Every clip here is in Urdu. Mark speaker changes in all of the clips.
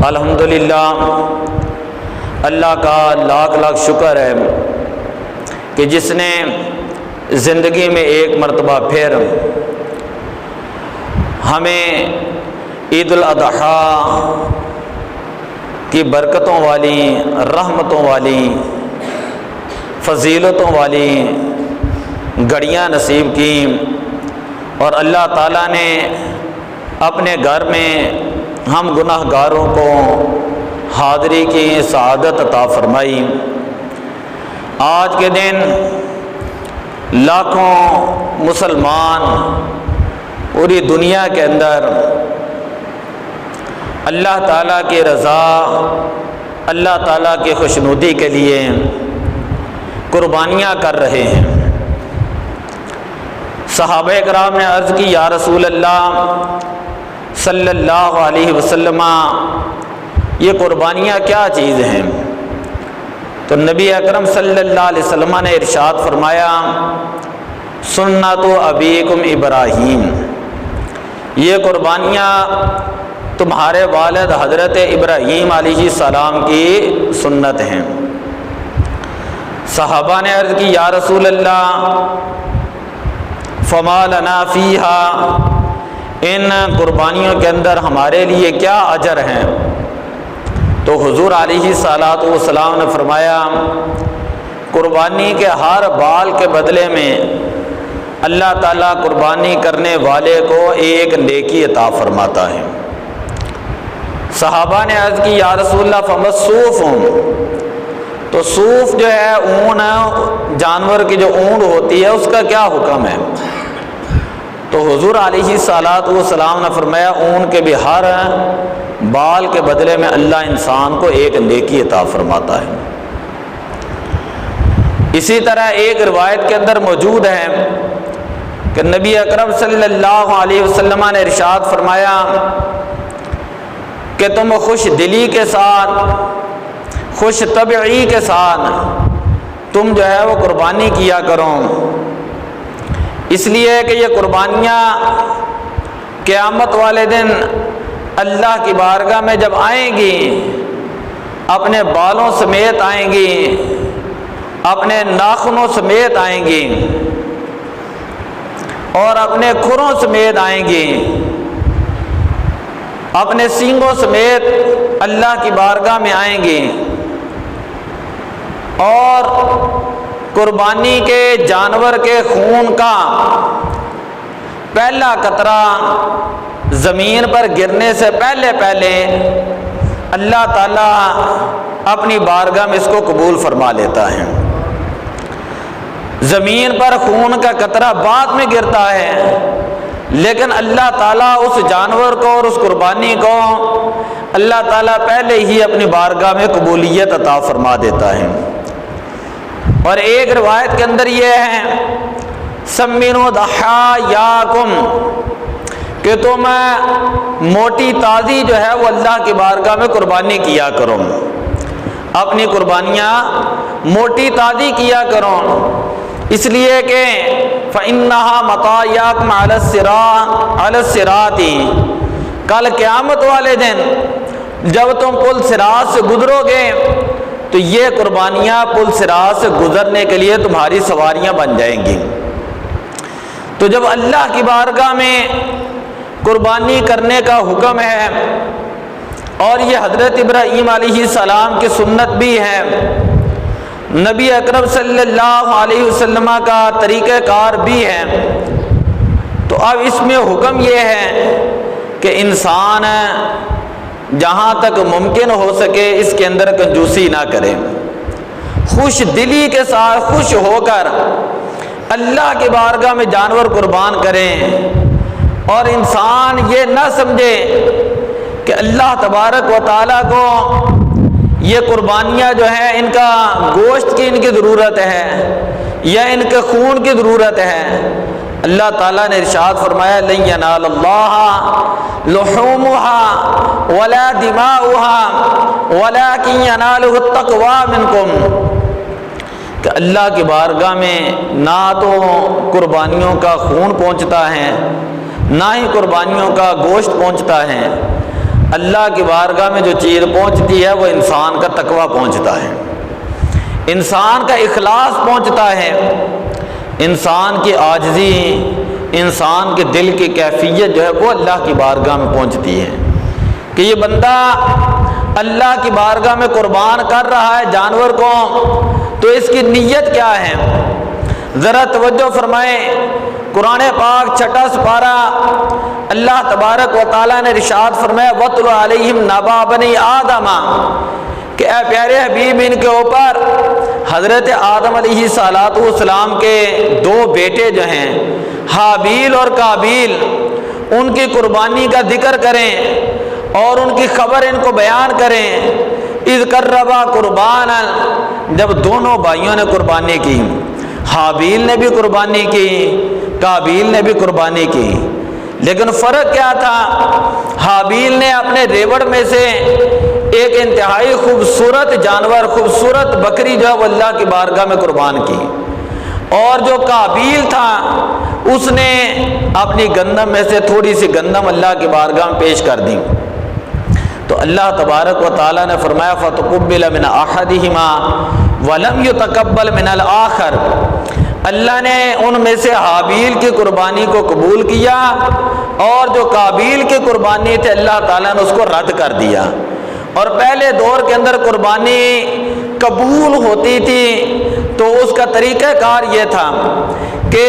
Speaker 1: الحمدللہ، اللہ کا لاکھ لاکھ شکر ہے کہ جس نے زندگی میں ایک مرتبہ پھر ہمیں عید الاضحیٰ کی برکتوں والی، رحمتوں والی، فضیلتوں والی گھڑیاں نصیب کی، اور اللہ تعالیٰ نے اپنے گھر میں ہم گناہ گاروں کو حاضری کی سعادت عطا فرمائی۔ آج کے دن لاکھوں مسلمان پوری دنیا کے اندر اللہ تعالیٰ کی رضا، اللہ تعالیٰ کی خوشنودی کے لیے قربانیاں کر رہے ہیں۔ صحابہ کرام نے عرض کی، یا رسول اللہ صلی اللہ علیہ وسلم، یہ قربانیاں کیا چیز ہیں؟ تو نبی اکرم صلی اللہ علیہ وسلم نے ارشاد فرمایا، سنت ابیکم ابراہیم، یہ قربانیاں تمہارے والد حضرت ابراہیم علیہ السلام کی سنت ہیں۔ صحابہ نے عرض کی، یا رسول اللہ فما لنا فیہا، ان قربانیوں کے اندر ہمارے لیے کیا اجر ہیں؟ تو حضور علیہ الصلاۃ والسلام نے فرمایا، قربانی کے ہر بال کے بدلے میں اللہ تعالیٰ قربانی کرنے والے کو ایک نیکی عطا فرماتا ہے۔ صحابہ نے عرض کی، یا رسول اللہ فما الصوف، تو صوف جو ہے اون، جانور کی جو اون ہوتی ہے، اس کا کیا حکم ہے؟ تو حضور علیہ الصلاۃ والسلام نے فرمایا، اون کے بھی ہر بال کے بدلے میں اللہ انسان کو ایک نیکی عطا فرماتا ہے۔ اسی طرح ایک روایت کے اندر موجود ہے کہ نبی اکرم صلی اللہ علیہ وسلم نے ارشاد فرمایا کہ تم خوش دلی کے ساتھ، خوش طبعی کے ساتھ تم جو ہے وہ قربانی کیا کرو، اس لیے کہ یہ قربانیاں قیامت والے دن اللہ کی بارگاہ میں جب آئیں گی، اپنے بالوں سمیت آئیں گی، اپنے ناخنوں سمیت آئیں گی، اور اپنے کھروں سمیت آئیں گی، اپنے سینگوں سمیت اللہ کی بارگاہ میں آئیں گی، اور قربانی کے جانور کے خون کا پہلا قطرہ زمین پر گرنے سے پہلے اللہ تعالیٰ اپنی بارگاہ میں اس کو قبول فرما لیتا ہے۔ زمین پر خون کا قطرہ بعد میں گرتا ہے، لیکن اللہ تعالیٰ اس جانور کو اور اس قربانی کو اللہ تعالیٰ پہلے ہی اپنی بارگاہ میں قبولیت عطا فرما دیتا ہے۔ اور ایک روایت کے اندر یہ ہے، سمنوا ضحایاکم، کہ تم موٹی تازی جو ہے وہ اللہ کی بارگاہ میں قربانی کیا کرو، اپنی قربانیاں موٹی تازی کیا کرو، اس لیے کہ فَإِنَّهَا مَطَايَاكُمْ عَلَى الصِّرَاطِ، کل قیامت والے دن جب تم پل صراط سے گزرو گے تو یہ قربانیاں پل صراط سے گزرنے کے لیے تمہاری سواریاں بن جائیں گی۔ تو جب اللہ کی بارگاہ میں قربانی کرنے کا حکم ہے، اور یہ حضرت ابراہیم علیہ السلام کی سنت بھی ہے، نبی اکرم صلی اللہ علیہ وسلم کا طریقہ کار بھی ہے، تو اب اس میں حکم یہ ہے کہ انسان جہاں تک ممکن ہو سکے اس کے اندر کنجوسی نہ کرے، خوش دلی کے ساتھ خوش ہو کر اللہ کی بارگاہ میں جانور قربان کریں، اور انسان یہ نہ سمجھے کہ اللہ تبارک و تعالیٰ کو یہ قربانیاں جو ہیں ان کا گوشت کی ان کی ضرورت ہے یا ان کے خون کی ضرورت ہے۔ اللہ تعالیٰ نے ارشاد فرمایا، لن ینال اللہ لحومها ولا دماؤها ولکن ینالہ التقوی منکم، کہ اللہ کی بارگاہ میں نہ تو قربانیوں کا خون پہنچتا ہے، نہ ہی قربانیوں کا گوشت پہنچتا ہے، اللہ کی بارگاہ میں جو چیز پہنچتی ہے وہ انسان کا تقویٰ پہنچتا ہے، انسان کا اخلاص پہنچتا ہے، انسان کی عاجزی، انسان کے دل کی کیفیت جو ہے وہ اللہ کی بارگاہ میں پہنچتی ہے کہ یہ بندہ اللہ کی بارگاہ میں قربان کر رہا ہے جانور کو، تو اس کی نیت کیا ہے؟ ذرا توجہ فرمائیں، قرآن پاک چھٹا سپارہ اللہ تبارک و تعالیٰ نے ارشاد فرمایا وَاتْلُ عَلَيْهِمْ نَبَأَ بَنِي آدَمَ، کہ اے پیارے حبیب ان کے اوپر حضرت آدم علیہ السلام کے دو بیٹے جو ہیں حابیل اور قابیل، ان کی قربانی کا ذکر کریں اور ان کی خبر ان کو بیان کریں۔ اذ قربا قربانا، جب دونوں بھائیوں نے قربانی کی، حابیل نے بھی قربانی کی، قابیل نے بھی قربانی کی، لیکن فرق کیا تھا؟ حابیل نے اپنے ریوڑ میں سے ایک انتہائی خوبصورت جانور، خوبصورت بکری جو ہے وہ اللہ کی بارگاہ میں قربان کی، اور جو قابیل تھا اس نے اپنی گندم میں سے تھوڑی سی گندم اللہ کی بارگاہ میں پیش کر دی۔ تو اللہ تبارک و تعالیٰ نے فرمایا فَتُقُبِّلَ مِنْ أَحَدِهِمَا وَلَمْ يُتَقَبَّلْ مِنَ الْآخَرِ، اللہ نے ان میں سے حابیل کی قربانی کو قبول کیا، اور جو قابیل کی قربانی تھی اللہ تعالیٰ نے اس کو رد کر دیا۔ اور پہلے دور کے اندر قربانی قبول ہوتی تھی تو اس کا طریقہ کار یہ تھا کہ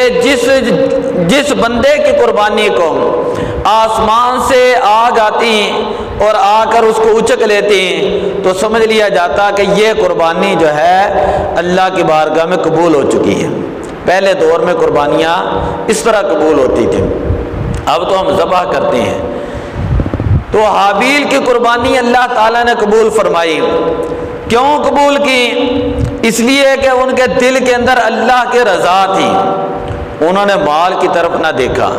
Speaker 1: جس بندے کی قربانی کو آسمان سے آگ آتی اور آ کر اس کو اچک لیتی تو سمجھ لیا جاتا کہ یہ قربانی جو ہے اللہ کی بارگاہ میں قبول ہو چکی ہے۔ پہلے دور میں قربانیاں اس طرح قبول ہوتی تھیں، اب تو ہم ذبح کرتے ہیں۔ تو حابیل کی قربانی اللہ تعالیٰ نے قبول فرمائی۔ کیوں قبول کی؟ اس لیے کہ ان کے دل کے اندر اللہ کی رضا تھی، انہوں نے مال کی طرف نہ دیکھا۔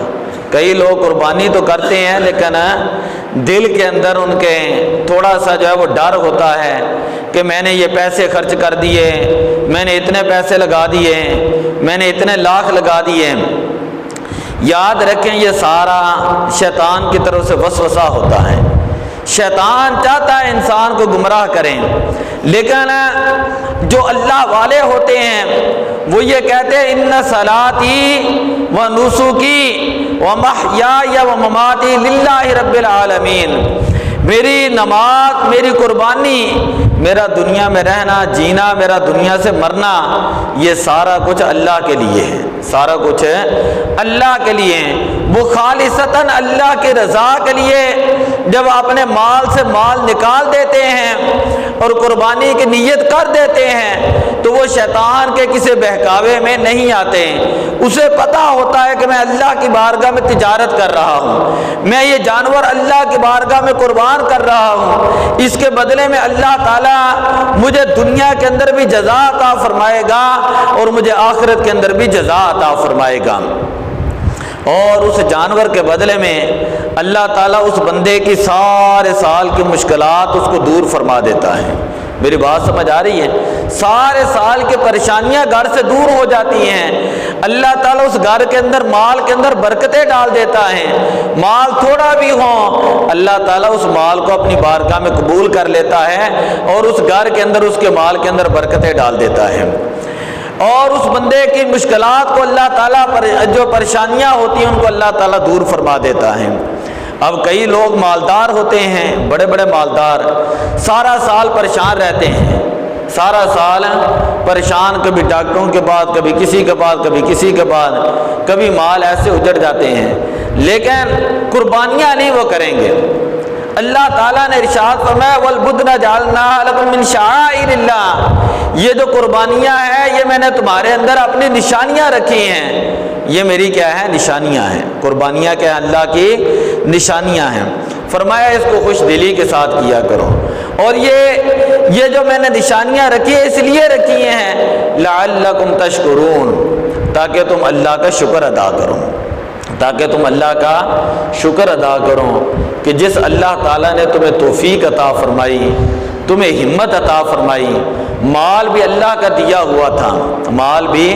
Speaker 1: کئی لوگ قربانی تو کرتے ہیں لیکن دل کے اندر ان کے تھوڑا سا جو ہے وہ ڈر ہوتا ہے کہ میں نے یہ پیسے خرچ کر دیے، میں نے اتنے پیسے لگا دیے، میں نے اتنے لاکھ لگا دیے۔ یاد رکھیں یہ سارا شیطان کی طرف سے وسوسہ ہوتا ہے، شیطان چاہتا ہے انسان کو گمراہ کریں، لیکن جو اللہ والے ہوتے ہیں وہ یہ کہتے ہیں ان صلاتی و نسکی و محیای و مماتی للہ رب العالمین، میری نماز، میری قربانی، میرا دنیا میں رہنا جینا، میرا دنیا سے مرنا، یہ سارا کچھ اللہ کے لیے ہے، سارا کچھ اللہ کے لیے ہے۔ وہ خالصتاً اللہ کی رضا کے لیے جب اپنے مال سے مال نکال دیتے ہیں اور قربانی کی نیت کر دیتے ہیں تو وہ شیطان کے کسی بہکاوے میں نہیں آتے، اسے پتہ ہوتا ہے کہ میں اللہ کی بارگاہ میں تجارت کر رہا ہوں، میں یہ جانور اللہ کی بارگاہ میں قربان کر رہا ہوں، اس کے بدلے میں اللہ تعالیٰ مجھے دنیا کے اندر بھی جزا عطا فرمائے گا اور مجھے آخرت کے اندر بھی جزا عطا فرمائے گا۔ اور اس جانور کے بدلے میں اللہ تعالیٰ اس بندے کی سارے سال کی مشکلات اس کو دور فرما دیتا ہے۔ میری بات سمجھ آ رہی ہے؟ سارے سال کی پریشانیاں گھر سے دور ہو جاتی ہیں، اللہ تعالیٰ اس گھر کے اندر مال کے اندر برکتیں ڈال دیتا ہے، مال تھوڑا بھی ہو اللہ تعالیٰ اس مال کو اپنی بارگاہ میں قبول کر لیتا ہے اور اس گھر کے اندر اس کے مال کے اندر برکتیں ڈال دیتا ہے، اور اس بندے کی مشکلات کو اللہ تعالیٰ جو پریشانیاں ہوتی ہیں ان کو اللہ تعالیٰ دور فرما دیتا ہے۔ اب کئی لوگ مالدار ہوتے ہیں، بڑے بڑے مالدار، سارا سال پریشان رہتے ہیں، سارا سال پریشان، کبھی ڈاکٹروں کے پاس، کبھی کسی کے پاس، کبھی کسی کے پاس، کبھی مال ایسے اجڑ جاتے ہیں، لیکن قربانیاں نہیں وہ کریں گے۔ اللہ تعالیٰ نے ارشاد فرمایا وَالْبُدْنَ جَعَلْنَاهَا لَكُم مِّن شَعَائِرِ اللَّهِ، یہ جو قربانیاں ہیں یہ میں نے تمہارے اندر اپنی نشانیاں رکھی ہیں، یہ میری کیا ہے؟ نشانیاں ہیں۔ قربانیاں کیا ہیں؟ اللہ کی نشانیاں ہیں۔ فرمایا اس کو خوش دلی کے ساتھ کیا کرو، اور یہ جو میں نے نشانیاں رکھی ہیں اس لیے رکھی ہیں لَعَلَّكُمْ تَشْكُرُونَ، تاکہ تم اللہ کا شکر ادا کرو، تاکہ تم اللہ کا شکر ادا کرو کہ جس اللہ تعالیٰ نے تمہیں توفیق عطا فرمائی، تمہیں ہمت عطا فرمائی، مال بھی اللہ کا دیا ہوا تھا، مال بھی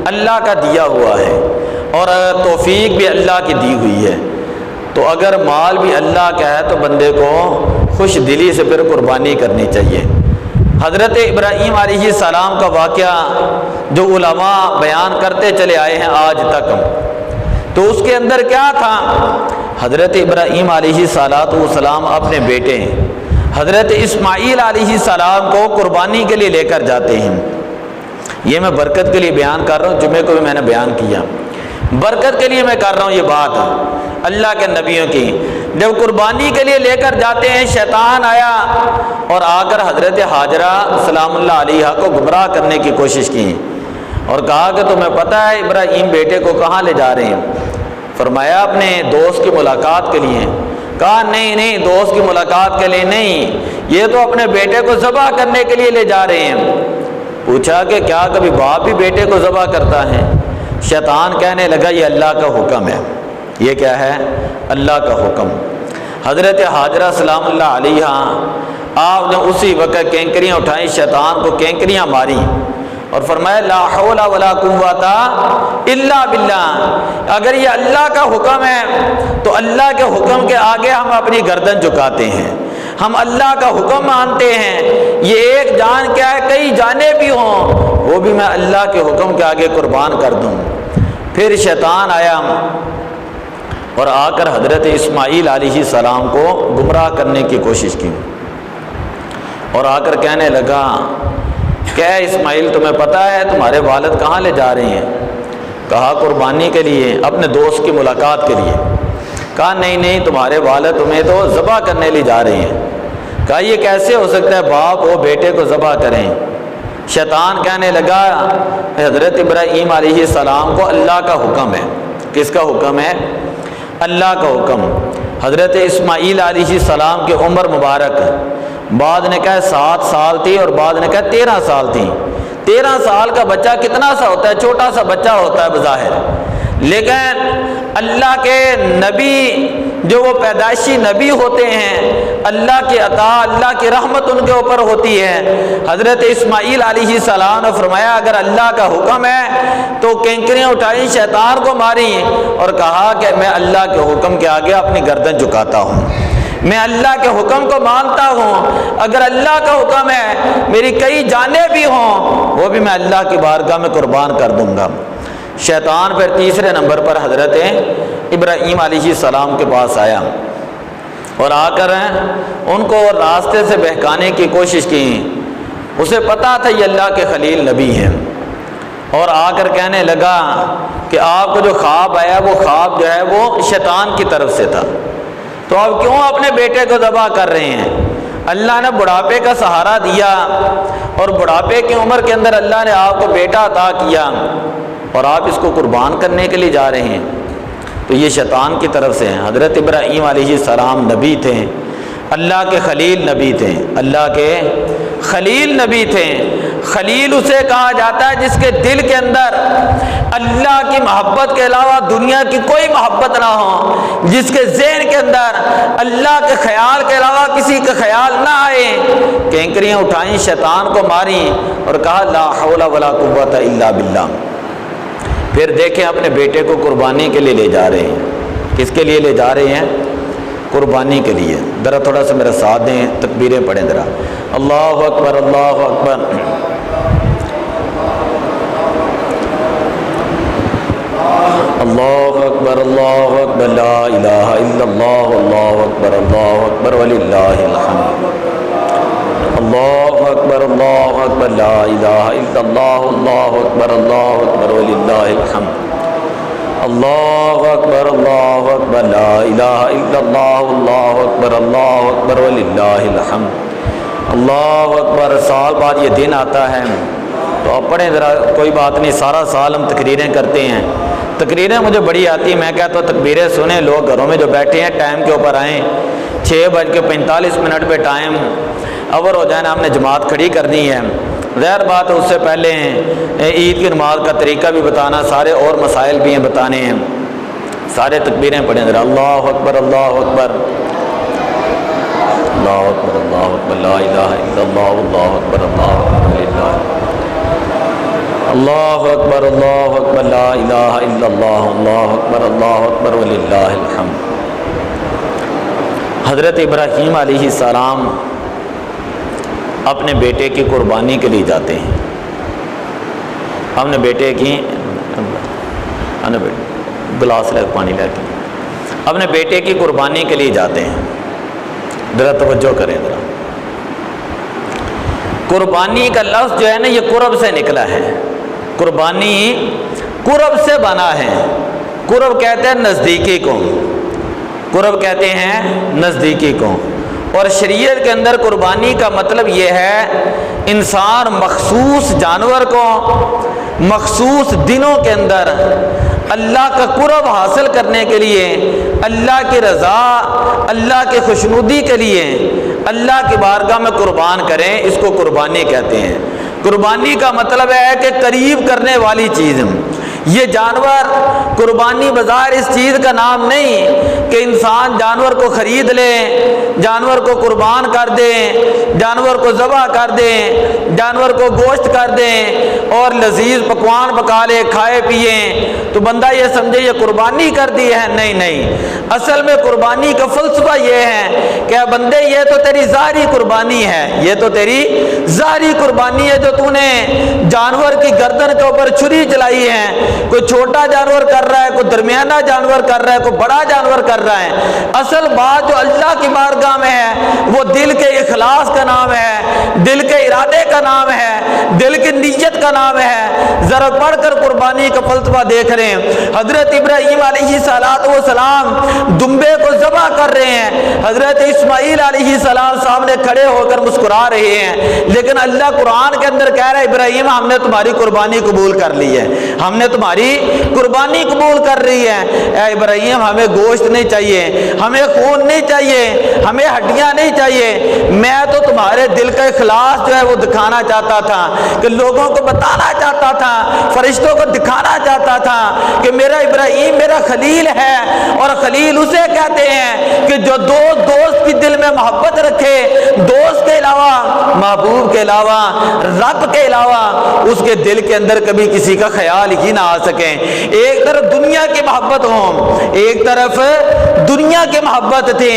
Speaker 1: اللہ کا دیا ہوا ہے، اور توفیق بھی اللہ کی دی ہوئی ہے۔ تو اگر مال بھی اللہ کا ہے تو بندے کو خوش دلی سے پھر قربانی کرنی چاہیے۔ حضرت ابراہیم علیہ السلام کا واقعہ جو علماء بیان کرتے چلے آئے ہیں آج تک، تو اس کے اندر کیا تھا؟ حضرت ابراہیم علیہ السلام اپنے بیٹے حضرت اسماعیل علیہ السلام کو قربانی کے لیے لے کر جاتے ہیں۔ یہ میں برکت کے لیے بیان کر رہا ہوں، جمعے کو بھی میں نے بیان کیا، برکت کے لیے میں کر رہا ہوں یہ بات اللہ کے نبیوں کی۔ جب قربانی کے لیے لے کر جاتے ہیں، شیطان آیا اور آ کر حضرت حاجرہ سلام اللہ علیہا کو گمراہ کرنے کی کوشش کی اور کہا کہ تمہیں پتہ ہے ابراہیم بیٹے کو کہاں لے جا رہے ہیں؟ فرمایا اپنے دوست کی ملاقات کے لیے۔ کہا نہیں دوست کی ملاقات کے لیے نہیں، یہ تو اپنے بیٹے کو ذبح کرنے کے لیے لے جا رہے ہیں۔ پوچھا کہ کیا کبھی باپ بھی بیٹے کو ذبح کرتا ہے؟ شیطان کہنے لگا یہ اللہ کا حکم ہے۔ یہ کیا ہے؟ اللہ کا حکم۔ حضرت حاجرہ سلام اللہ علیہا آپ نے اسی وقت کینکریاں اٹھائیں، شیطان کو کینکریاں ماری اور فرمایا لا حول ولا قوت الا باللہ۔ اگر یہ اللہ کا حکم ہے تو اللہ کے حکم کے آگے ہم اپنی گردن جھکاتے ہیں، ہم اللہ کا حکم مانتے ہیں۔ یہ ایک جان کیا ہے، کئی جانیں بھی ہوں وہ بھی میں اللہ کے حکم کے آگے قربان کر دوں۔ پھر شیطان آیا اور آ کر حضرت اسماعیل علیہ السلام کو گمراہ کرنے کی کوشش کی اور آ کر کہنے لگا کہ اے اسماعیل تمہیں پتہ ہے تمہارے والد کہاں لے جا رہے ہیں؟ کہا قربانی کے لیے، اپنے دوست کی ملاقات کے لیے۔ کہا نہیں تمہارے والد تمہیں تو ذبح کرنے لے جا رہے ہیں۔ کہا یہ کیسے ہو سکتا ہے باپ وہ بیٹے کو ذبح کریں؟ شیطان کہنے لگا حضرت ابراہیم علیہ السلام کو اللہ کا حکم ہے۔ کس کا حکم ہے؟ اللہ کا حکم۔ حضرت اسماعیل علیہ السلام کی عمر مبارک بعد نے کہا 7 سال تھی اور بعد نے کہا 13 سال تھی۔ 13 سال کا بچہ کتنا سا ہوتا ہے؟ چھوٹا سا بچہ ہوتا ہے بظاہر، لیکن اللہ کے نبی جو وہ پیدائشی نبی ہوتے ہیں، اللہ کی عطا اللہ کی رحمت ان کے اوپر ہوتی ہے۔ حضرت اسماعیل علیہ السلام نے فرمایا اگر اللہ کا حکم ہے تو کینکریاں اٹھائیں، شیطان کو ماری اور کہا کہ میں اللہ کے حکم کے آگے اپنی گردن جھکاتا ہوں، میں اللہ کے حکم کو مانتا ہوں۔ اگر اللہ کا حکم ہے میری کئی جانیں بھی ہوں وہ بھی میں اللہ کی بارگاہ میں قربان کر دوں گا۔ شیطان پھر تیسرے نمبر پر حضرت ابراہیم علیہ السلام کے پاس آیا اور آ کر ان کو راستے سے بہکانے کی کوشش کی۔ اسے پتا تھا یہ اللہ کے خلیل نبی ہیں اور آ کر کہنے لگا کہ آپ کو جو خواب آیا وہ خواب جو ہے وہ شیطان کی طرف سے تھا، تو آپ کیوں اپنے بیٹے کو ذبح کر رہے ہیں؟ اللہ نے بڑھاپے کا سہارا دیا اور بڑھاپے کی عمر کے اندر اللہ نے آپ کو بیٹا عطا کیا اور آپ اس کو قربان کرنے کے لیے جا رہے ہیں۔ تو یہ شیطان کی طرف سے ہیں۔ حضرت ابراہیم علیہ السلام نبی تھے، اللہ کے خلیل نبی تھے، اللہ کے خلیل نبی تھے۔ خلیل اسے کہا جاتا ہے جس کے دل کے اندر اللہ کی محبت کے علاوہ دنیا کی کوئی محبت نہ ہو، جس کے ذہن کے اندر اللہ کے خیال کے علاوہ کسی کا خیال نہ آئے۔ کینکریاں اٹھائیں، شیطان کو ماری اور کہا لا حول ولا قوت الا باللہ۔ پھر دیکھیں اپنے بیٹے کو قربانی کے لیے لے جا رہے ہیں۔ کس کے لیے لے جا رہے ہیں؟ قربانی کے لیے۔ ذرا تھوڑا سا میرا ساتھ دیں، تکبیریں پڑھیں ذرا۔ اللہ اکبر اللہ اکبر۔ اللہ اکبر اللہ اکبر لا الہ الا اللہ اللہ اکبر وللہ الحمد۔ اللہ اکبر لا الہ الا اللہ اللہ اکبر وللہ الحمد۔ اللہ اکبر لا الہ الا اللہ اللہ اکبر وللہ الحمد۔ اللہ اکبر۔ سال بعد یہ دن آتا ہے تو آپ پڑھیں ذرا، کوئی بات نہیں، سارا سال ہم تقریریں کرتے ہیں، تقریریں مجھے بڑی آتی ہیں، میں کہتا ہوں تقریریں سنیں، لوگ گھروں میں جو بیٹھے ہیں ٹائم کے اوپر آئیں، 6:45 پہ ٹائم اوور ہو جائے نا، ہم نے جماعت کھڑی کرنی ہے۔ ظاہر بات ہے اس سے پہلے عید کی نماز کا طریقہ بھی بتانا، سارے اور مسائل بھی ہیں بتانے ہیں، سارے تکبیریں پڑھیں ذرا۔ اللہ اکبر اللہ اکبر اللہ اکبر لا الہ الا اللہ اللہ اکبر للہ۔ اللہ اکبر لا الہ الا اللہ اللہ اکبر وللہ الحمد۔ حضرت ابراہیم علیہ السلام اپنے بیٹے کی قربانی کے لیے جاتے ہیں. اپنے بیٹے کی گلاس لے پانی لے کے اپنے بیٹے کی قربانی کے لیے جاتے ہیں. ذرا توجہ کریں ذرا. قربانی کا لفظ جو ہے نا یہ قرب سے نکلا ہے. قربانی قرب سے بنا ہے. قرب کہتے ہیں نزدیکی کو. قرب کہتے ہیں نزدیکی کو. اور شریعت کے اندر قربانی کا مطلب یہ ہے انسان مخصوص جانور کو مخصوص دنوں کے اندر اللہ کا قرب حاصل کرنے کے لیے، اللہ کی رضا، اللہ کی خوشنودی کے لیے اللہ کی بارگاہ میں قربان کریں. اس کو قربانی کہتے ہیں. قربانی کا مطلب ہے کہ قریب کرنے والی چیز. یہ جانور قربانی بظاہر اس چیز کا نام نہیں کہ انسان جانور کو خرید لے، جانور کو قربان کر دے، جانور کو ذبح کر دے، جانور کو گوشت کر دے اور لذیذ پکوان پکا لے، کھائے پیے تو بندہ یہ سمجھے یہ قربانی کر دی ہے. نہیں نہیں، اصل میں قربانی کا فلسفہ یہ ہے کہ بندے یہ تو تیری ظاہری قربانی ہے، یہ تو تیری ظاہری قربانی ہے جو تو نے جانور کی گردن کے اوپر چھری چلائی ہے. کوئی چھوٹا جانور کر رہا ہے، کوئی درمیانہ جانور کر رہا ہے، کوئی بڑا جانور کر رہا ہے. اصل بات جو اللہ کی بارگاہ میں ہے وہ دل کے اخلاص کا نام ہے، دل کے ارادے کا نام ہے، دل کی نیت کا نام ہے. ذرا پڑھ کر قربانی کا فلسفہ دیکھ رہے ہیں. حضرت ابراہیم علیہ السلام دمبے کو ذبح کر رہے ہیں. حضرت اسماعیل علیہ السلام سامنے کھڑے ہو کر مسکرا رہے ہیں. لیکن اللہ قرآن کے اندر کہہ رہا ہے ابراہیم ہم نے تمہاری قربانی قبول کر لی ہے، ہم نے تمہاری قربانی قبول کر رہی ہے. اے ابراہیم ہمیں گوشت نہیں چاہیے، ہمیں خون نہیں چاہیے، ہمیں ہڈیاں نہیں چاہیے. میں تو تمہارے دل کا اخلاص جو ہے وہ دکھانا چاہتا تھا، کہ لوگوں کو بتانا چاہتا تھا، فرشتوں کو دکھانا چاہتا تھا کہ میرا ابراہیم میرا خلیل ہے. اور خلیل اسے کہتے ہیں کہ جو دوست کی دل میں محبت رکھے، دوست کے علاوہ، محبوب کے علاوہ، رب کے علاوہ اس کے دل کے اندر کبھی کسی کا خیال ہی نہ آ سکے. ایک طرف دنیا کی محبت ہو، ایک طرف دنیا کی محبت تھی،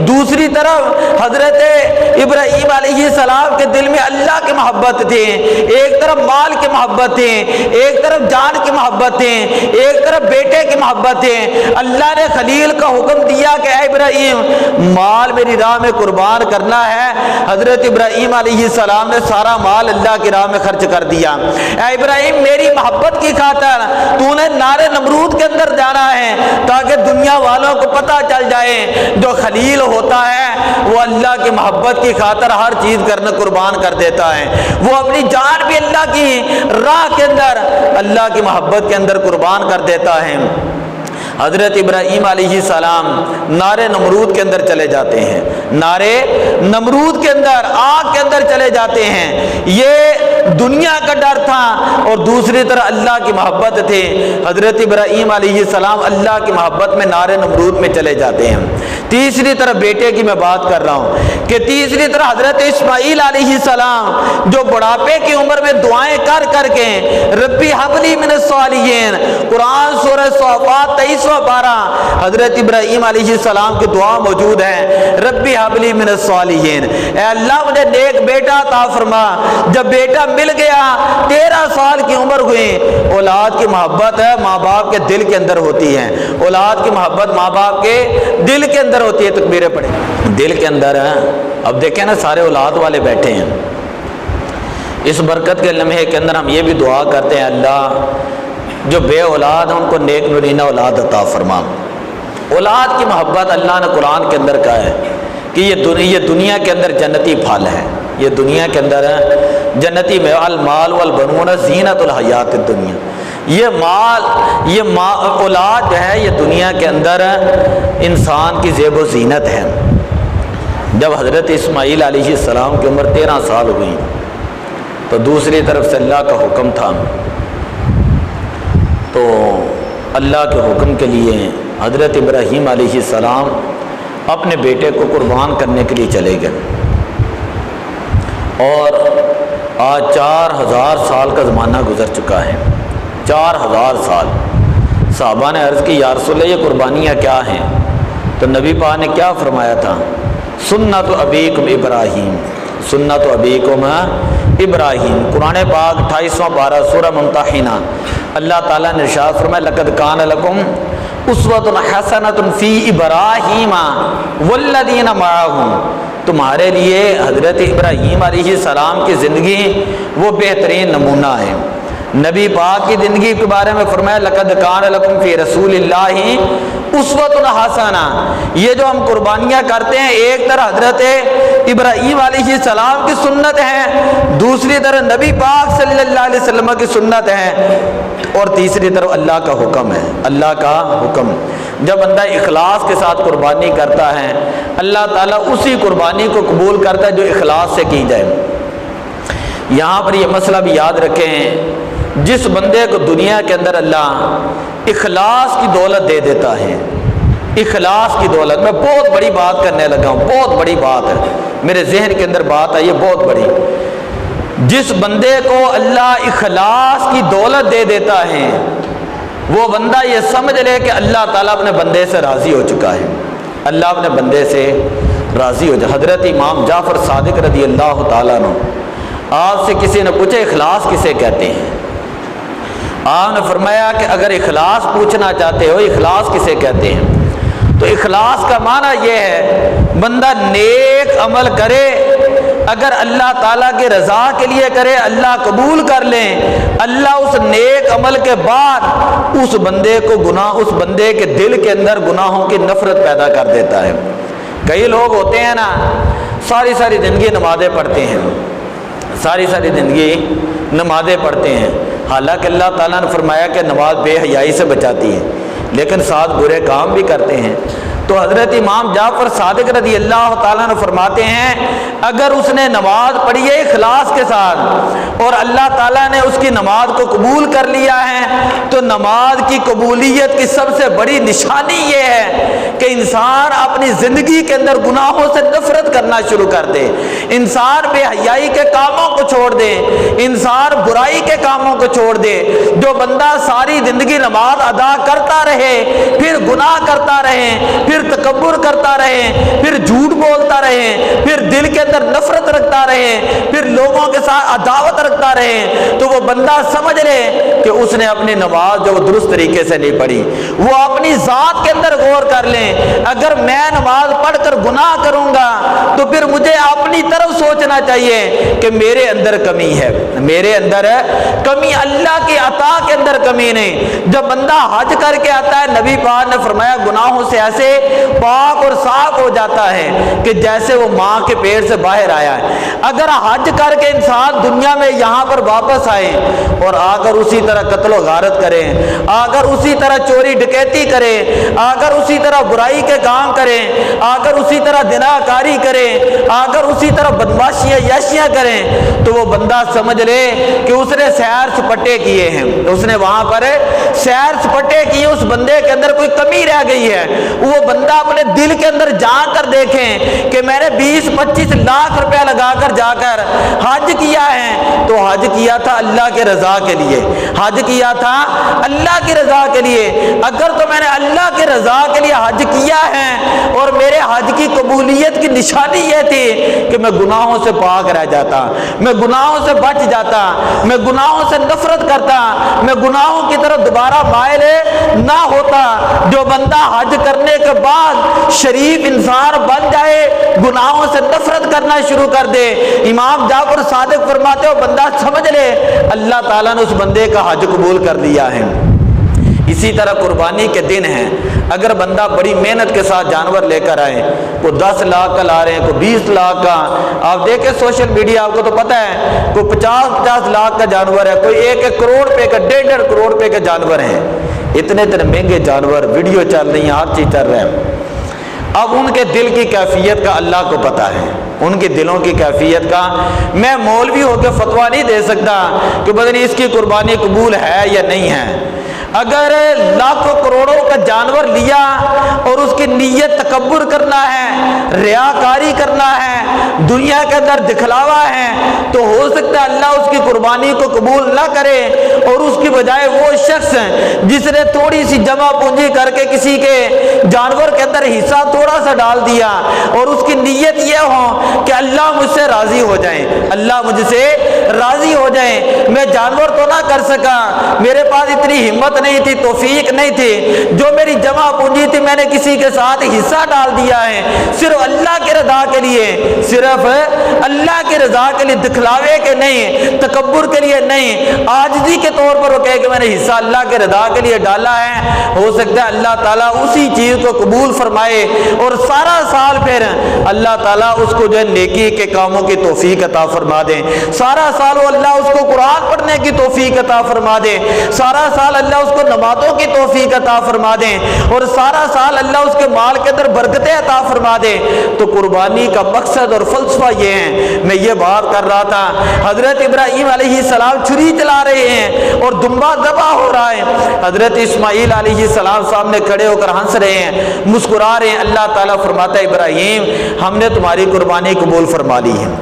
Speaker 1: دوسری طرف حضرت ابراہیم علیہ السلام کے دل میں اللہ کی محبت تھی. ایک طرف مال کی محبت تھی، ایک طرف جان کی محبت تھی، ایک طرف بیٹے کی محبت تھی. اللہ نے خلیل کا حکم دیا کہ اے ابراہیم مال میری راہ میں قربان کرنا ہے. حضرت ابراہیم علیہ السلام نے سارا مال اللہ کی راہ میں خرچ کر دیا. اے ابراہیم میری محبت کی خاطر تو نے نارے نمرود کے اندر جانا ہے تاکہ دنیا والوں کو پتہ چل جائے جو خلیل ہوتا ہے وہ اللہ کی محبت کی خاطر ہر چیز کرنا قربان کر دیتا ہے. وہ اپنی جان بھی اللہ کی راہ کے اندر، اللہ کی محبت کے اندر قربان کر دیتا ہے. حضرت ابراہیم علیہ السلام نارے نمرود کے اندر چلے جاتے ہیں، نارے نمرود کے اندر، آگ کے اندر چلے جاتے ہیں. یہ دنیا کا ڈر تھا اور دوسری طرح اللہ کی محبت تھی. حضرت ابراہیم علیہ السلام اللہ کی محبت میں نارے نمرود میں چلے جاتے ہیں. تیسری طرف بیٹے کی میں بات کر رہا ہوں کہ تیسری طرف حضرت اسماعیل علیہ السلام جو بڑھاپے کی عمر میں دعائیں کر کر کے ربی حبلی من الصالحین، قرآن سورہ صافات 23-12 حضرت ابراہیم علیہ السلام کی دعا موجود ہے، ربی حبلی من الصالحین، اے اللہ مجھے نیک بیٹا عطا فرما. جب بیٹا مل گیا 13 سال کی عمر ہوئی. اولاد کی محبت ہے ماں باپ کے دل کے اندر ہوتی ہے، اولاد کی محبت ماں باپ کے دل کے اندر ہوتی ہے. تکبیریں پڑھیں. دل کے اندر ہے. اب دیکھیں نا سارے اولاد والے بیٹھے ہیں. اس برکت کے لمحے کے اندر ہم یہ بھی دعا کرتے ہیں اللہ جو بے اولاد ہیں ان کو نیک نورینہ اولاد عطا فرما. اولاد کی محبت اللہ نے قرآن کے اندر کہا ہے کہ یہ دنیا کے اندر جنتی پھل ہے. یہ دنیا کے اندر جنتی میں المال والبنون زینت الحیات الدنیا. یہ اولاد جو ہے یہ دنیا کے اندر انسان کی زیب و زینت ہے. جب حضرت اسماعیل علیہ السلام کی عمر 13 سال ہوئی تو دوسری طرف سے اللہ کا حکم تھا، تو اللہ کے حکم کے لیے حضرت ابراہیم علیہ السلام اپنے بیٹے کو قربان کرنے کے لیے چلے گئے. اور آج 4000 سال کا زمانہ گزر چکا ہے. 4000 سال. صحابہ نے عرض کی یا رسول اللہ یہ قربانیاں کیا ہیں؟ تو نبی پاک نے کیا فرمایا تھا سنت ابیکم ابراہیم، سنت ابیکم ابراہیم۔ قرآن پاک 28واں پارہ سورہ ممتحنہ، اللہ تعالیٰ نے ارشاد فرمایا لقد کان لکم اسوۃ حسنۃ فی ابراہیم والذین معہ، تمہارے لیے حضرت ابراہیم علیہ السلام کی زندگی وہ بہترین نمونہ ہے۔ نبی پاک کی زندگی کے بارے میں فرمایا لقد کان لکم فی رسول اللہ اسوۃ حسنہ۔ یہ جو ہم قربانیاں کرتے ہیں، ایک طرح حضرت ابراہیم علیہ السلام کی سنت ہے، دوسری طرف نبی پاک صلی اللہ علیہ وسلم کی سنت ہے، اور تیسری طرف اللہ کا حکم ہے، اللہ کا حکم۔ جب بندہ اخلاص کے ساتھ قربانی کرتا ہے، اللہ تعالیٰ اسی قربانی کو قبول کرتا ہے جو اخلاص سے کی جائے۔ یہاں پر یہ مسئلہ بھی یاد رکھیں، جس بندے کو دنیا کے اندر اللہ اخلاص کی دولت دے دیتا ہے، اخلاص کی دولت، میں بہت بڑی بات کرنے لگا ہوں، بہت بڑی بات ہے، میرے ذہن کے اندر بات آئی ہے بہت بڑی۔ جس بندے کو اللہ اخلاص کی دولت دے دیتا ہے، وہ بندہ یہ سمجھ لے کہ اللہ تعالیٰ اپنے بندے سے راضی ہو چکا ہے، اللہ اپنے بندے سے راضی ہو جائے۔ حضرت امام جعفر صادق رضی اللہ تعالیٰ عنہ، آپ سے کسی نے پوچھا اخلاص کسے کہتے ہیں؟ آپ نے فرمایا کہ اگر اخلاص پوچھنا چاہتے ہو اخلاص کسے کہتے ہیں، تو اخلاص کا معنی یہ ہے بندہ نیک عمل کرے، اگر اللہ تعالیٰ کی رضا کے لیے کرے اللہ قبول کر لیں، اللہ اس نیک عمل کے بعد اس بندے کو گناہ، اس بندے کے دل کے اندر گناہوں کی نفرت پیدا کر دیتا ہے۔ کئی لوگ ہوتے ہیں نا، ساری زندگی نمازیں پڑھتے ہیں، ساری زندگی نمازیں پڑھتے ہیں، حالانکہ اللہ تعالیٰ نے فرمایا کہ نماز بے حیائی سے بچاتی ہے، لیکن ساتھ برے کام بھی کرتے ہیں۔ تو حضرت امام جعفر صادق رضی اللہ تعالیٰ نے فرماتے ہیں اگر اس نے نماز پڑھی ہے اخلاص کے ساتھ اور اللہ تعالیٰ نے اس کی نماز کو قبول کر لیا ہے، تو نماز کی قبولیت کی سب سے بڑی نشانی یہ ہے کہ انسان اپنی زندگی کے اندر گناہوں سے نفرت کرنا شروع کر دے، انسان بے حیائی کے کاموں کو چھوڑ دے، انسان برائی کے کاموں کو چھوڑ دے۔ جو بندہ ساری زندگی نماز ادا کرتا رہے پھر گناہ کرتا رہے، پھر تکبر کرتا رہے، پھر جھوٹ بولتا رہے، پھر دل کے اندر نفرت رکھتا رہے، پھر لوگوں کے ساتھ عداوت رکھتا رہے، تو وہ بندہ سمجھ لے کہ اس نے اپنی نماز جو درست طریقے سے نہیں پڑھی۔ وہ اپنی ذات کے اندر غور کر لیں، اگر میں نماز پڑھ کر گناہ کروں گا تو پھر مجھے اپنی طرف سوچنا چاہیے کہ میرے اندر کمی ہے، میرے اندر کمی، اللہ کی عطا کے اندر کمی نہیں۔ جب بندہ حج کر کے آتا ہے، نبی پاک نے فرمایا گناہوں سے ایسے پاک اور صاف ہو جاتا ہے کہ جیسے وہ ماں کے پیٹ سے باہر آیا ہے۔ اگر حج کر کے انسان دنیا میں یہاں پر واپس آئے اور اگر اسی طرح قتل و غارت کرے، اگر اسی طرح چوری ڈکیتی کرے، اگر اسی طرح برائی کے کام کرے، اگر اسی طرح زناکاری کرے، اگر اسی طرح بدماشیاں یاشیاں کریں، تو وہ بندہ سمجھ لے کہ اس نے سیر سپٹے کیے ہیں، اس نے وہاں پر سیر سپٹے کیے، اس بندے کے اندر کوئی کمی رہ گئی ہے۔ وہ بندہ اپنے دل کے اندر جا کر دیکھیں کہ میں نے 20-25 لاکھ روپے لگا کر جا کر حج کیا ہے، تو حج کیا تھا اللہ کے رضا کے لیے، حج کیا تھا اللہ کی رضا کے لیے۔ اگر تو میں نے اللہ کی رضا کے لیے حج کیا ہے اور میرے حج کی قبولیت کی نشانی یہ تھی کہ میں گناہوں سے پاک رہ جاتا، میں گناہوں سے بچ جاتا، میں گناہوں سے نفرت کرتا، میں گناہوں کی طرف دوبارہ مائل نہ ہوتا۔ جو بندہ حج کرنے کے بعد شریف انسان بن جائے، گناہوں سے نفرت کرنا شروع کر دے، امام جعفر صادق فرماتے ہو بندہ سمجھ لے اللہ تعالیٰ نے اس بندے کا حج قبول کر دیا ہے۔ اسی طرح قربانی کے دن ہیں، اگر بندہ بڑی محنت کے ساتھ جانور لے کر آئے، کوئی 10 لاکھ کا لا رہے ہیں، کوئی 20 لاکھ کا، آپ دیکھیں سوشل میڈیا آپ کو تو پتہ ہے، کوئی 50-50 لاکھ کا جانور ہے، کوئی 1-1 کروڑ روپے کا، 1.5 کروڑ روپے کے جانور ہیں، اتنے مہنگے جانور، ویڈیو چل رہی ہیں، ہر چیز چل رہا ہے۔ اب ان کے دل کی کیفیت کا اللہ کو پتہ ہے، ان کے دلوں کی کیفیت کا میں مولوی ہو کے فتویٰ نہیں دے سکتا کہ پتہ نہیں اس کی قربانی قبول ہے یا نہیں ہے۔ اگر لاکھوں کروڑوں کا جانور لیا اور اس کی نیت تکبر کرنا ہے، ریاکاری کرنا ہے، دنیا کے اندر دکھلاوا ہے، تو ہو سکتا ہے اللہ اس کی قربانی کو قبول نہ کرے، اور اس کی بجائے وہ شخص جس نے تھوڑی سی جمع پونجی کر کے کسی کے جانور کے اندر حصہ تھوڑا سا ڈال دیا، اور اس کی نیت یہ ہو کہ اللہ مجھ سے راضی ہو جائیں، اللہ مجھ سے راضی ہو جائیں، میں جانور تو نہ کر سکا، میرے پاس اتنی ہمت نہیں تھی، توفیق نہیں تھی، جو میری جمع پونجی تھی میں نے کسی کے ساتھ حصہ ڈال دیا ہے، صرف اللہ کے رضا کے لیے، صرف اللہ کے رضا کے لیے، دکھلاوے کے نہیں، تکبر کے لیے نہیں، عاجزی کے طور پر وہ کہے کہ میں نے حصہ اللہ کے رضا کے لیے ڈالا ہے، ہو سکتا ہے اللہ تعالیٰ اسی چیز کو قبول فرمائے، اور سارا سال پھر اللہ تعالیٰ اس کو جو ہے نیکی کے کاموں کی توفیق عطا فرما دے، سارا سال وہ اللہ اس کو قرآن پڑھنے کی توفیق عطا فرما دے، سارا سال اللہ اس کو نمازوں کی توفیق عطا فرما دے، اور سارا سال اللہ اس کے مال کے اندر برکتیں عطا فرما دے۔ تو قربانی کا مقصد اور فلسفہ یہ ہے، میں یہ بات کر رہا تھا، حضرت ابراہیم علیہ السلام چھری چلا رہے ہیں اور دمبا ذبح ہو رہا ہے، حضرت اسماعیل علیہ السلام سامنے کھڑے ہو کر ہنس رہے ہیں، مسکرا رہے ہیں، اللہ تعالیٰ فرماتا ہے ابراہیم ہم نے تمہاری قربانی قبول فرما لی ہے،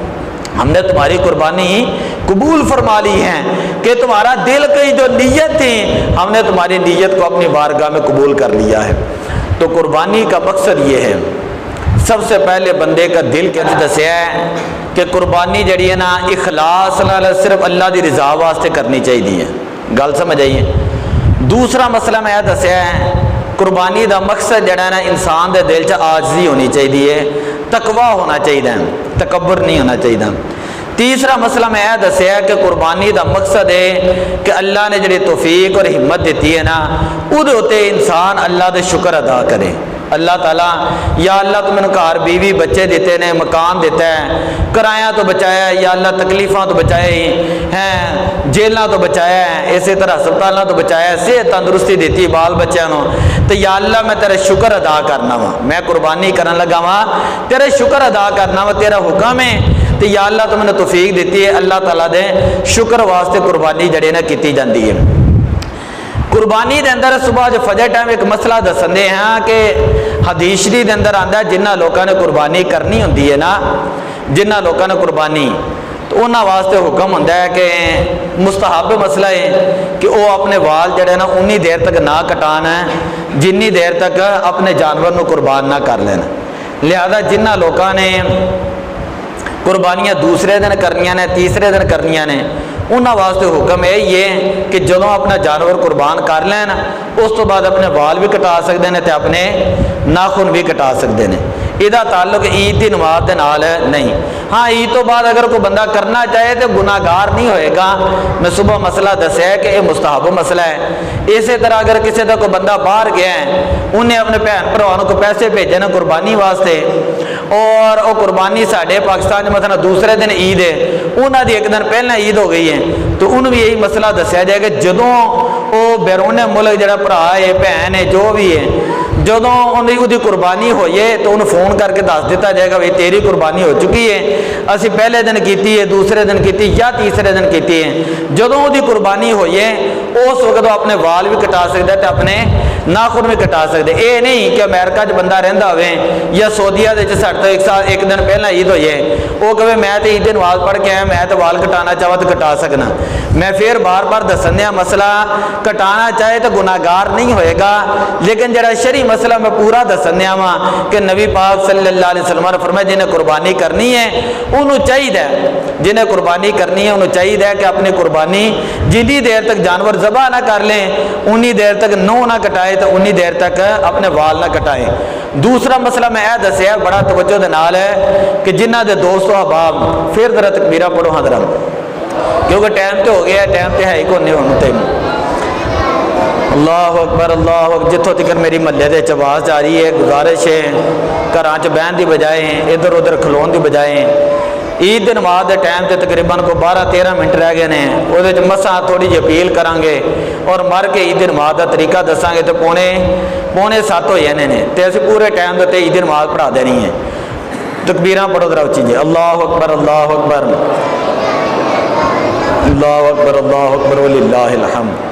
Speaker 1: ہم نے تمہاری قربانی قبول فرما لی ہے، کہ تمہارا دل کی جو نیت تھی ہم نے تمہاری نیت کو اپنی بارگاہ میں قبول کر لیا ہے۔ تو قربانی کا مقصد یہ ہے، سب سے پہلے بندے کا دل کے اندر دسیا ہے کہ قربانی جڑی ہے نا اخلاص نال صرف اللہ دی رضا واسطے کرنی چاہیے، گل سمجھ آئیے۔ دوسرا مسئلہ میں یہ دسیا ہے، قربانی دا مقصد جڑا ہے نا انسان دے دل چ عاجزی ہونی چاہیے، تقوی ہونا چاہیے، تکبر نہیں ہونا چاہیے۔ تیسرا مسئلہ میں یہ دسیا کہ قربانی دا مقصد ہے کہ اللہ نے جڑی توفیق اور ہمت دیتی ہے نا، وہ انسان اللہ دے شکر ادا کرے، اللہ تعالیٰ یا اللہ تو میں نے گھر بیوی بچے دیتے نے، مکان دیتا ہے، کرایہ تو بچایا ہے، یا اللہ تکلیفاں تو بچائے ہیں، جیلاں تو بچایا ہے، اسی طرح ہسپتالاں تو بچایا ہے، صحت تندرستی دیتی بال بچوں نو، تو یا اللہ میں تیرے شکر ادا کرنا وا، میں قربانی کرن لگا وا تیرے شکر ادا کرنا وا، تیرا حکم ہے، تو یا اللہ تو میں نے توفیق دیتی ہے، اللہ تعالیٰ دے شکر واسطے قربانی جڑے نا کیتی جاندی ہے۔ قربانی دے اندر صبح جو فجر ٹائم ایک مسئلہ دسندے ہیں کہ حدیث شریف دے اندر آندا ہے جنہ لوکاں نے قربانی کرنی ہوندی ہے نا، جنہ لوکاں نے قربانی، تو انہاں واسطے حکم ہوندا ہے کہ مستحب مسئلہ ہے کہ وہ اپنے وال جڑے نا انی دیر تک نہ کٹان ہے جنی دیر تک اپنے جانور نو قربان نہ کر لینا۔ لہذا جنہ لوکاں نے قربانیاں دوسرے دن کرنیاں نے، تیسرے دن کرنیاں نے، انہاں واسطے حکم ہے یہ کہ جدوں اپنا جانور قربان کر لین اس تو بعد اپنے وال بھی کٹا سکتے ہیں تے اپنے ناخن بھی کٹا سکتے ہیں۔ یہ تعلق عید کی نماز کے نال نہیں۔ ہاں عید تو بعد اگر کوئی بندہ کرنا چاہے تو گناہ گار نہیں ہوئے گا۔ میں صبح مسئلہ دسیا ہے کہ یہ مستحب مسئلہ ہے۔ اسی طرح اگر کسی کا کوئی بندہ باہر گیا ہے، انہیں اپنے بھن بھراؤں کو پیسے بھیجے نا قربانی واسطے، اور وہ قربانی ساڈے پاکستان مثلا دوسرے دن عید ہے، انہوں دی ایک دن پہلے عید ہو گئی ہے، تو انہوں بھی یہی مسئلہ دسیا جائے کہ جدوں وہ بیرون ملک جڑا بھرا ہے، بھن ہے، جو بھی ہے، جدوں انہوں قربانی ہوئی ہے تو انہوں فون کر کے دس دیتا جائے گا بھائی تیری قربانی ہو چکی ہے، اسی پہلے دن کیتی ہے، دوسرے دن کیتی یا تیسرے دن کیتی ہے۔ جدوں وہ قربانی ہوئی ہے اس وقت وہ اپنے وال بھی کٹا سکتا ہے تو اپنے ناخن بھی کٹا سکتے۔ یہ نہیں کہ امریکہ بندہ رہندا ہوئے یا سعودیہ ساڈے تو ایک دن پہلے عید ہوئی ہے، وہ کہے میں تو عید نماز پڑھ کے آیا، میں تو وال کٹانا چاہا تو کٹا سکنا۔ میں پھر بار بار دسن دیا مسئلہ کٹانا چاہے تو گناہ گار نہیں ہوئے گا، لیکن جڑا شرعی مسئلہ میں پورا دسن دیا وا کہ نبی پاک صلی اللہ علیہ وسلم نے فرمایا جنہیں قربانی کرنی ہے انہوں چاہیے، جنہیں قربانی کرنی ہے انہوں چاہیے کہ اپنی قربانی جنی دیر تک جانور ذبح نہ کر لیں انی دیر تک نو نہ کٹائے تو انی دیر تک اپنے وال نہ کٹائے۔ دوسرا مسئلہ میں یہ دسیا بڑا توجہ دے نال ہے کہ جنہ دے دوست و احباب پھر ذرا تکبیرہ پڑھو حضرات، کیونکہ ٹائم تو ہو گیا، ٹائم تو ہے ہی کو نہیں ہونا ٹائم۔ اللہ اکبر اللہ اکبر۔ جتوں تک میری محلے دے آواز جا رہی ہے، گزارش ہے گھراں چ بہن دی بجائے ادھر ادھر کھلون دی بجائے عید دی نماز دے ٹائم تے تقریباً کو 12-13 منٹ رہ گئے ہیں، وہ مساں تھوڑی جی اپیل کریں گے اور مر کے عید دی نماز دا طریقہ دساں گے تو پونے 7 ہو جانے نے، تو اسی پورے ٹائم دے عید دی نماز پڑھا دینی ہے۔ تکبیراں پڑھو ذرا اچھی جی، اللہ اکبر اللہ اکبر اللہ اکبر اللہ اکبر وللہ الحمد۔